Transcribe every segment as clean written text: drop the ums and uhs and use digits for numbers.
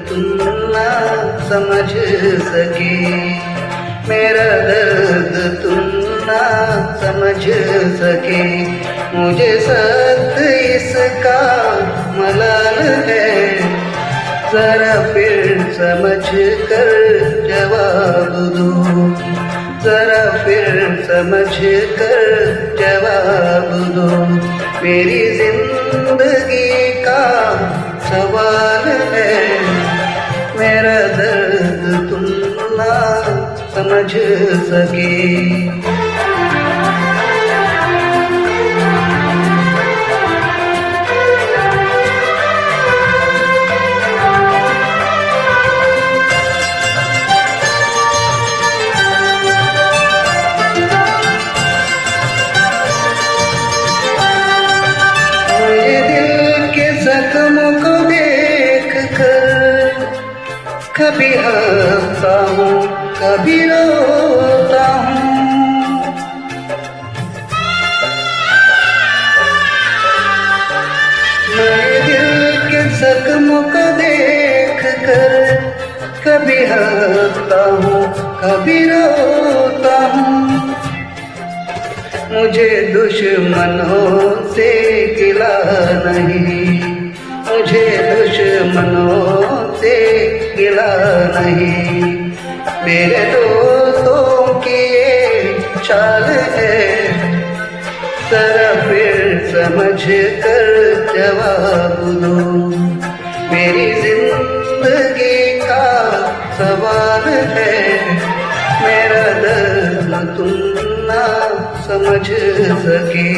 तुम ना समझ सके, मेरा दर्द तुम ना समझ सके। मुझे सख्त इसका मलाल है, जरा फिर समझ कर जवाब दो, जरा फिर समझ कर जवाब दो। मेरी जिंदगी का सवाल है, मेरा दर्द तुम ना समझ सके। जख्मों को देख कर कभी हंसता हूँ कभी रोता हूँ, मेरे दिल के जख्मों को देख कर कभी हंसता हूँ कभी रोता हूँ। मुझे दुश्मनों से गिला नहीं, मुझे दुश्मनों से गिला नहीं। मेरे दोस्तों की ये चाल है, जरा फिर समझ कर जवाब दो। मेरी जिंदगी का सवाल है, मेरा दर्द तुम ना समझ सके।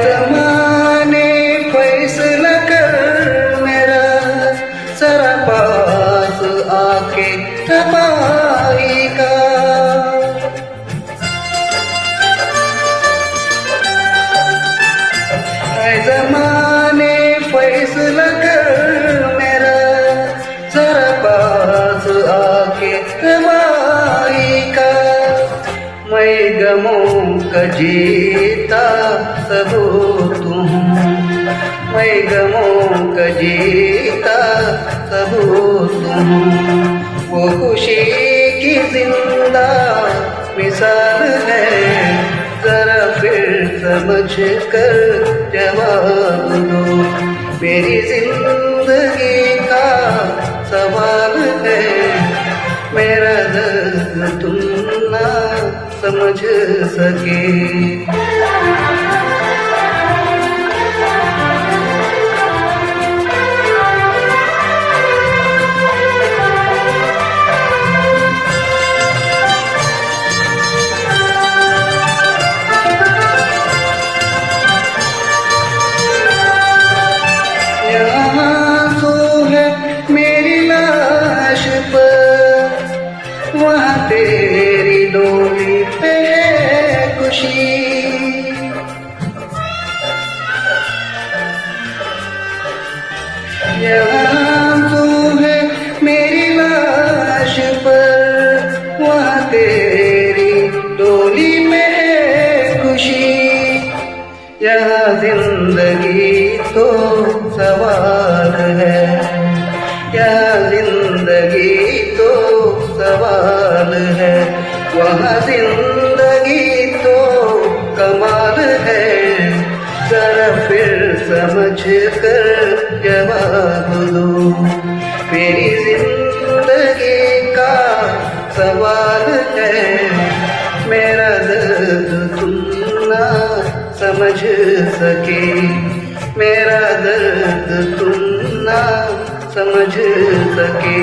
ज़माने फैसला कर मेरा जरा पास आके तबाही का, ज़माने फैसला कर मेरा जरा पास आके तबाही का। मैं गमों का जीता सबूत हूँ, मैं गमों का जीता सबूत हूँ। वो खुशी की जिंदा मिसाल है, जरा फिर समझ कर जवाब दो। मेरी जिंदगी का सवाल है, मेरा दर्द तुम ना समझ सके। यहाँ तो है मेरी लाश पर, वहाँ तेरी डोली पे है खुशी। यहाँ तो है मेरी लाश पर, वहाँ तेरी डोली में है खुशी। यहाँ जिंदगी तो सवाल है, यहाँ जिंदगी तो सवाल है, वहाँ जिंदगी तो कमाल है। जरा फिर समझ कर जवाब दो, मेरी जिंदगी का सवाल है, मेरा दर्द तुम ना समझ सके, मेरा दर्द तुम ना समझ सके।